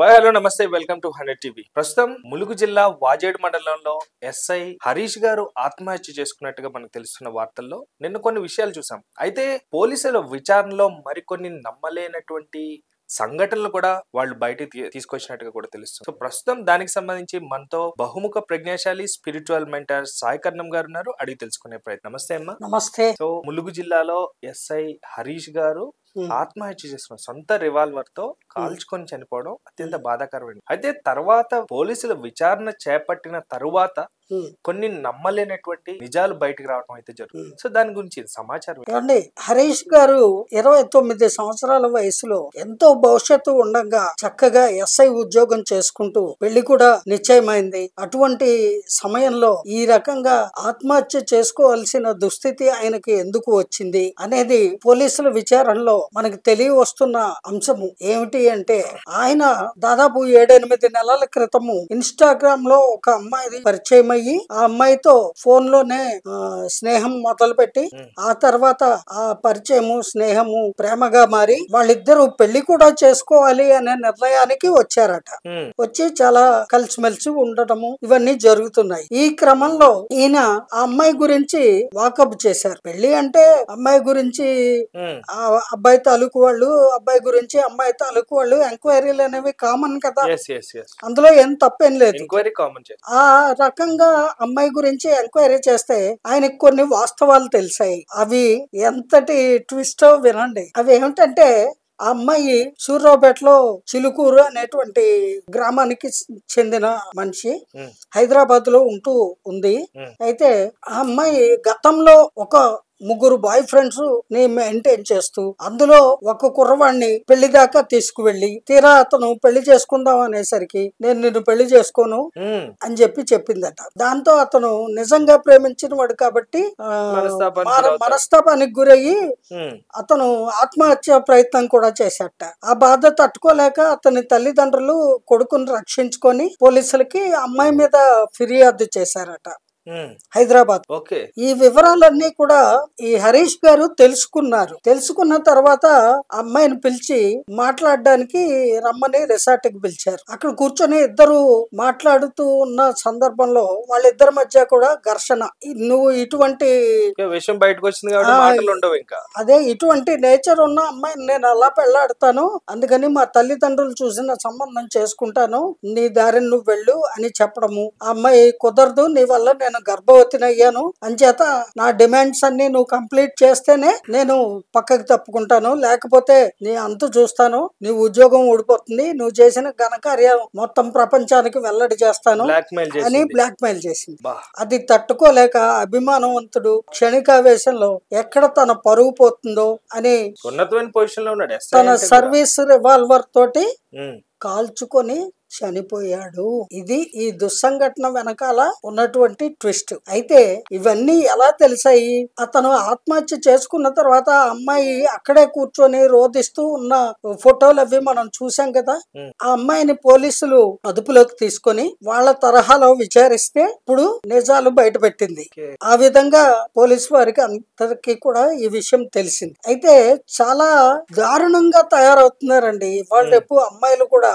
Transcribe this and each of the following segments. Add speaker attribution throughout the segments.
Speaker 1: Hello నమస్తే, welcome to 100 TV. ప్రస్తుతం ములుగు జిల్లా వాజేడు మండలంలో ఎస్ఐ హరీష్ గారు ఆత్మహత్య చేసుకున్నట్టుగా మనకు తెలుస్తున్న వార్తల్లో నిన్న కొన్ని విషయాలు చూసాం. అయితే పోలీసుల విచారణలో మరికొన్ని నమ్మలేనటువంటి సంఘటనలు కూడా వాళ్ళు బయటికి తీసుకొచ్చినట్టుగా కూడా తెలుస్తుంది. సో ప్రస్తుతం దానికి సంబంధించి మనతో బహుముఖ ప్రజ్ఞాశాలి స్పిరిచువల్ మెంటర్ సాయి కర్ణం గారు ఉన్నారు. అడిగి తెలుసుకునే ప్రయత్నం. నమస్తే అమ్మా.
Speaker 2: నమస్తే.
Speaker 1: సో ములుగు జిల్లాలో ఎస్ఐ హరీష్ గారు ఆత్మహత్య చేసుకున్న సొంత రివాల్వర్ తో కాల్చుకొని చనిపోవడం అత్యంత బాధాకరమైనది. అయితే తర్వాత పోలీసుల విచారణ చేపట్టిన తరువాత కొన్ని నమ్మలేనటువంటి నిజాలు బయటకు రావడం అయితే జరుగుతుంది. సో దాని గురించి సమాచారం
Speaker 2: ఏమండి, హరీష్ గారు 29 సంవత్సరాల వయసులో ఎంతో భవిష్యత్తు ఉండగా చక్కగా ఎస్ఐ ఉద్యోగం చేసుకుంటూ పెళ్లి కూడా నిశ్చయమైంది. అటువంటి సమయంలో ఈ రకంగా ఆత్మహత్య చేసుకోవాల్సిన దుస్థితి ఆయనకి ఎందుకు వచ్చింది అనేది పోలీసుల విచారణలో మనకి తెలియవస్తున్న అంశము ఏమిటి అంటే, ఆయన దాదాపు 7-8 నెలల క్రితము ఇన్స్టాగ్రామ్ లో ఒక అమ్మాయి పరిచయం అయ్యి ఆ అమ్మాయితో ఫోన్ లోనే స్నేహం మొదలు పెట్టి ఆ తర్వాత ఆ పరిచయము స్నేహము ప్రేమగా మారి వాళ్ళిద్దరూ పెళ్లి కూడా చేసుకోవాలి అనే నిర్ణయానికి వచ్చారట. వచ్చి చాలా కలిసిమెలిసి ఉండటము ఇవన్నీ జరుగుతున్నాయి. ఈ క్రమంలో ఈయన ఆ అమ్మాయి గురించి వాకప్ చేశారు. పెళ్లి అంటే అమ్మాయి గురించి ఆ అబ్బాయి తాలూకు వాళ్ళు, అబ్బాయి గురించి అమ్మాయి తాలూకు వాళ్ళు ఎంక్వైరీలు అనేవి కామన్ కదా, అందులో ఏం తప్పేం లేదు. ఆ రకంగా అమ్మాయి గురించి ఎంక్వైరీ చేస్తే ఆయనకు కొన్ని వాస్తవాలు తెలిసాయి. అవి ఎంతటి ట్విస్ట్ వినండి. అవి ఏమిటంటే, ఆ అమ్మాయి సూర్యాపేటలో చిలుకూరు అనేటువంటి గ్రామానికి చెందిన మనిషి, హైదరాబాద్ లో ఉంటూ ఉంది. అయితే ఆ అమ్మాయి గతంలో ఒక 3 బాయ్ ఫ్రెండ్స్ ని మెయింటైన్ చేస్తూ అందులో ఒక కుర్రవాడిని పెళ్లి దాకా తీసుకువెళ్లి తీరా అతను పెళ్లి చేసుకుందాం అనేసరికి నేను నిన్ను పెళ్లి చేసుకోను అని చెప్పిందట. దాంతో అతను నిజంగా ప్రేమించిన వాడు కాబట్టి మనస్తాపానికి గురయ్యి అతను ఆత్మహత్య ప్రయత్నం కూడా చేశాట. ఆ బాధ తట్టుకోలేక అతని తల్లిదండ్రులు కొడుకుని రక్షించుకొని పోలీసులకి అమ్మాయి మీద ఫిర్యాదు చేశారట హైదరాబాద్. ఈ వివరాలన్నీ కూడా ఈ హరీష్ గారు తెలుసుకున్నారు. తెలుసుకున్న తర్వాత అమ్మాయిని పిలిచి మాట్లాడడానికి రమ్మని రిసార్ట్ కి పిలిచారు. అక్కడ కూర్చొని ఇద్దరు మాట్లాడుతూ ఉన్న సందర్భంలో వాళ్ళిద్దరి మధ్య కూడా ఘర్షణ. నువ్వు ఇటువంటి
Speaker 1: విషయం బయటకు వచ్చింది కాబట్టి మాటలు ఉండవు. ఇంకా
Speaker 2: అదే ఇటువంటి నేచర్ ఉన్న అమ్మాయిని నేను అలా పెళ్లాడతాను, అందుకని మా తల్లిదండ్రులు చూసిన సంబంధం చేసుకుంటాను, నీ దారిని నువ్వు వెళ్ళు అని చెప్పడము. ఆ అమ్మాయి కుదరదు, నీ వల్ల నేను గర్భవతిని అయ్యాను, అంచేత నా డిమాండ్స్ అన్ని నువ్వు కంప్లీట్ చేస్తేనే నేను పక్కకి తప్పుకుంటాను, లేకపోతే నీ అంతు చూస్తాను, నీ ఉద్యోగం ఊడిపోతుంది, నువ్వు చేసిన ఘనకార్యం మొత్తం ప్రపంచానికి వెల్లడి చేస్తాను అని బ్లాక్ మెయిల్ చేసింది. అది తట్టుకోలేక అభిమానవంతుడు క్షణికావేశంలో ఎక్కడ తన పరువు పోతుందో అని
Speaker 1: ఉన్నతమైన పొజిషన్ లో ఉన్నాడు.
Speaker 2: తన సర్వీస్ రివాల్వర్ తోటి కాల్చుకొని చనిపోయాడు. ఇది ఈ దుస్సంఘటన వెనకాల ఉన్నటువంటి ట్విస్ట్. అయితే ఇవన్నీ ఎలా తెలిసాయి? అతను ఆత్మహత్య చేసుకున్న తర్వాత అమ్మాయి అక్కడే కూర్చొని రోధిస్తూ ఉన్న ఫోటోలు అవి మనం చూసాం కదా. ఆ అమ్మాయిని పోలీసులు అదుపులోకి తీసుకొని వాళ్ళ తరహాలో విచారిస్తే ఇప్పుడు నిజాలు బయట పెట్టింది. ఆ విధంగా పోలీసు వారికి అందరికి కూడా ఈ విషయం తెలిసింది. అయితే చాలా దారుణంగా తయారవుతున్నారండి ఇవాళ రేపు అమ్మాయిలు కూడా.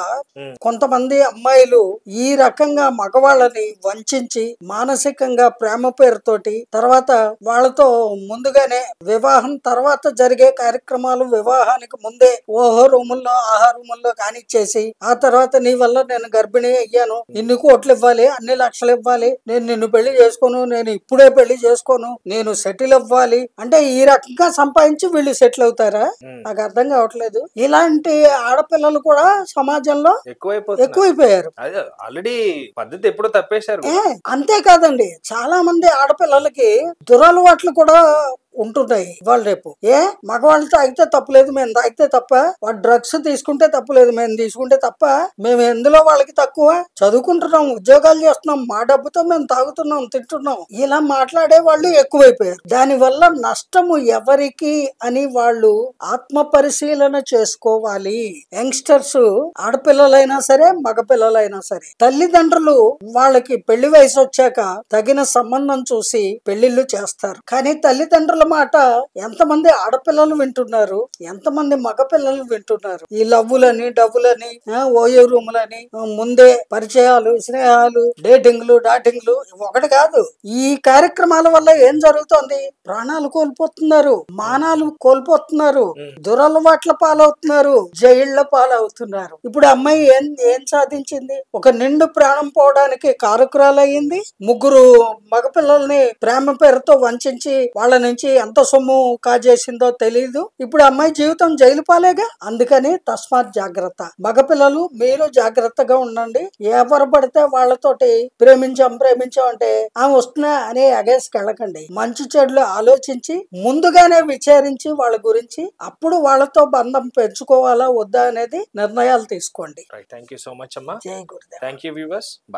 Speaker 2: కొంతమంది అమ్మాయిలు ఈ రకంగా మగవాళ్ళని వంచి మానసికంగా ప్రేమ పేరుతోటి తర్వాత వాళ్ళతో ముందుగానే వివాహం తర్వాత జరిగే కార్యక్రమాలు వివాహానికి ముందే ఓహో రూముల్లో ఆహా రూముల్లో కానిచ్చేసి ఆ తర్వాత నీ వల్ల నేను గర్భిణి అయ్యాను, ఇన్ని కోట్లు ఇవ్వాలి, అన్ని లక్షలు ఇవ్వాలి, నేను నిన్ను పెళ్లి చేసుకోను, నేను ఇప్పుడే పెళ్లి చేసుకోను, నేను సెటిల్ అవ్వాలి అంటే ఈ రకంగా సంపాదించి వీళ్ళు సెటిల్ అవుతారా? నాకు అర్థం కావట్లేదు. ఇలాంటి ఆడపిల్లలు కూడా సమాజంలో ఎక్కువైపోయారు.
Speaker 1: ఆల్రెడీ పద్ధతి ఎప్పుడు తప్పేశారు.
Speaker 2: అంతేకాదండి, చాలా మంది ఆడపిల్లలకి దురలవాట్లు కూడా ఉంటున్నాయి ఇవాళ రేపు. మగవాళ్ళు తాగితే తప్పులేదు, మేము తాగితే తప్ప, వాడు డ్రగ్స్ తీసుకుంటే తప్పులేదు, మేము తీసుకుంటే తప్ప, మేము ఎందులో వాళ్ళకి తక్కువ, చదువుకుంటున్నాం, ఉద్యోగాలు చేస్తున్నాం, మా డబ్బుతో మేము తాగుతున్నాం తింటున్నాం, ఇలా మాట్లాడే వాళ్ళు ఎక్కువైపోయారు. దాని వల్ల నష్టము ఎవరికి అని వాళ్ళు ఆత్మ పరిశీలన చేసుకోవాలి. యంగ్స్టర్స్ ఆడపిల్లలైనా సరే మగపిల్లలైనా సరే తల్లిదండ్రులు వాళ్ళకి పెళ్లి వయసు వచ్చాక తగిన సంబంధం చూసి పెళ్లిళ్ళు చేస్తారు. కానీ తల్లిదండ్రుల మాట ఎంతమంది ఆడపిల్లలు వింటున్నారు, ఎంతమంది మగ పిల్లలు వింటున్నారు. ఈ లవ్వులని డబ్బులని ఓయో రూములని ముందే పరిచయాలు, స్నేహాలు, డేటింగ్లు డాటింగ్లు ఒకటి కాదు. ఈ కార్యక్రమాల వల్ల ఏం జరుగుతోంది? ప్రాణాలు కోల్పోతున్నారు, మానాలు కోల్పోతున్నారు, దురలవాట్ల పాలవుతున్నారు, జైళ్ల పాలవుతున్నారు. ఇప్పుడు అమ్మాయి ఏం సాధించింది? ఒక నిండు ప్రాణం పోవడానికి కారకురాలయ్యింది. ముగ్గురు మగపిల్లల్ని ప్రేమ పేరుతో వంచి వాళ్ళ నుంచి ఎంత సొమ్ము కాజేసిందో తెలియదు. ఇప్పుడు అమ్మాయి జీవితం జైలు పాలేగా. అందుకని తస్మాత్ జాగ్రత్త. మగపిల్లలు మీరు జాగ్రత్తగా ఉండండి. ఎవరు పడితే వాళ్ళతోటి ప్రేమించాం అంటే ఆమె వస్తున్నా అనే అగేసుకెళ్ళకండి. మంచి చెడులు ఆలోచించి ముందుగానే విచారించి వాళ్ళ గురించి అప్పుడు వాళ్ళతో బంధం పెంచుకోవాలా వద్దా అనేది నిర్ణయాలు తీసుకోండి.
Speaker 1: థ్యాంక్ యూ సో మచ్ అమ్మా.
Speaker 2: జై Gurudev.
Speaker 1: Thank you viewers. Bye.